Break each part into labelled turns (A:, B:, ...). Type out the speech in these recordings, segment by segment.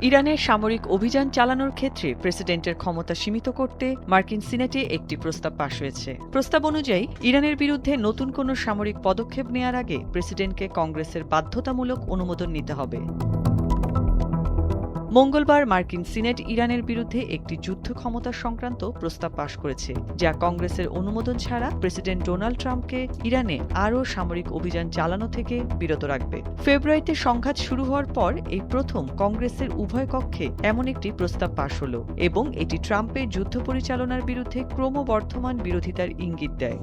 A: ইরানের সামরিক অভিযান চালানোর ক্ষেত্রে প্রেসিডেন্টের ক্ষমতা সীমিত করতে মার্কিন সিনেটে একটি প্রস্তাব পাশ হয়েছে। প্রস্তাব অনুযায়ী ইরানের বিরুদ্ধে নতুন কোনো সামরিক পদক্ষেপ নেওয়ার আগে প্রেসিডেন্টকে কংগ্রেসের বাধ্যতামূলক অনুমোদন নিতে হবে। মঙ্গলবার মার্কিন সিনেট ইরানের বিরুদ্ধে একটি যুদ্ধ ক্ষমতা সংক্রান্ত প্রস্তাব পাশ করেছে, যা কংগ্রেসের অনুমোদন ছাড়া প্রেসিডেন্ট ডোনাল্ড ট্রাম্পকে ইরানে আরও সামরিক অভিযান চালানো থেকে বিরত রাখবে। ফেব্রুয়ারিতে সংঘাত শুরু হওয়ার পর এই প্রথম কংগ্রেসের উভয় কক্ষে এমন একটি প্রস্তাব পাশ হল এবং এটি ট্রাম্পের যুদ্ধ পরিচালনার বিরুদ্ধে ক্রমবর্ধমান বিরোধিতার ইঙ্গিত দেয়।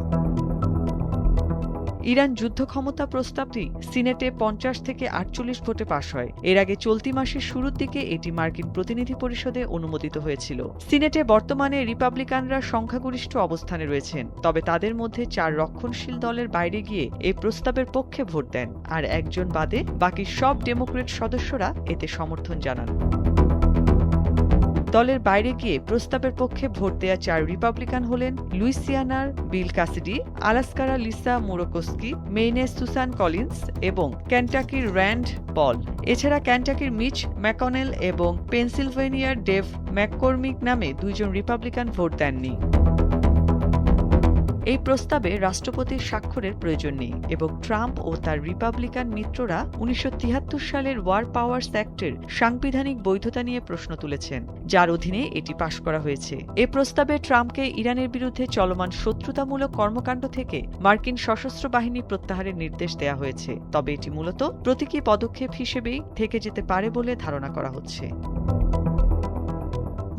A: ইরান যুদ্ধ ক্ষমতা প্রস্তাবটি সিনেটে 50 থেকে 48 ভোটে পাশ হয়। এর আগে চলতি মাসের শুরুর দিকে এটি মার্কিন প্রতিনিধি পরিষদে অনুমোদিত হয়েছিল। সিনেটে বর্তমানে রিপাবলিকানরা সংখ্যাগরিষ্ঠ অবস্থানে রয়েছেন, তবে তাদের মধ্যে 4 রক্ষণশীল দলের বাইরে গিয়ে এই প্রস্তাবের পক্ষে ভোট দেন, আর একজন বাদে বাকি সব ডেমোক্রেট সদস্যরা এতে সমর্থন জানান। দলের বাইরে গিয়ে প্রস্তাবের পক্ষে ভোট দেয়া 4 রিপাবলিকান হলেন লুইসিয়ানার বিল ক্যাসিডি, আলাস্কার লিসা মুরকস্কি, মেইনের সুসান কলিন্স এবং কেন্টাকির র্যান্ড পল। এছাড়া কেন্টাকির মিচ ম্যাকনেল এবং পেনসিলভেনিয়ার ডেভ ম্যাককর্মিক নামে 2 জন রিপাবলিকান ভোট দেননি। এই প্রস্তাবে রাষ্ট্রপতির স্বাক্ষরের প্রয়োজন নেই এবং ট্রাম্প ও তার রিপাবলিকান মিত্ররা 1973 সালের ওয়ার পাওয়ার্স অ্যাক্টের সাংবিধানিক বৈধতা নিয়ে প্রশ্ন তুলেছেন, যার অধীনে এটি পাশ করা হয়েছে। এ প্রস্তাবে ট্রাম্পকে ইরানের বিরুদ্ধে চলমান শত্রুতামূলক কর্মকাণ্ড থেকে মার্কিন সশস্ত্র বাহিনী প্রত্যাহারের নির্দেশ দেওয়া হয়েছে, তবে এটি মূলত প্রতীকী পদক্ষেপ হিসেবেই থেকে যেতে পারে বলে ধারণা করা হচ্ছে।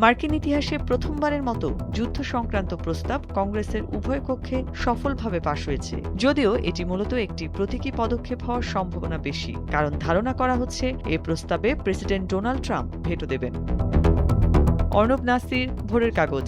A: মার্কিন ইতিহাসে প্রথমবারের মতো যুদ্ধ সংক্রান্ত প্রস্তাব কংগ্রেসের উভয় কক্ষে সফলভাবে পাশ হয়েছে, যদিও এটি মূলত একটি প্রতীকী পদক্ষেপ হওয়ার সম্ভাবনা বেশি, কারণ ধারণা করা হচ্ছে এ প্রস্তাবে প্রেসিডেন্ট ডোনাল্ড ট্রাম্প ভেটো দেবেন। অর্ণব নাসির, ভোরের কাগজ।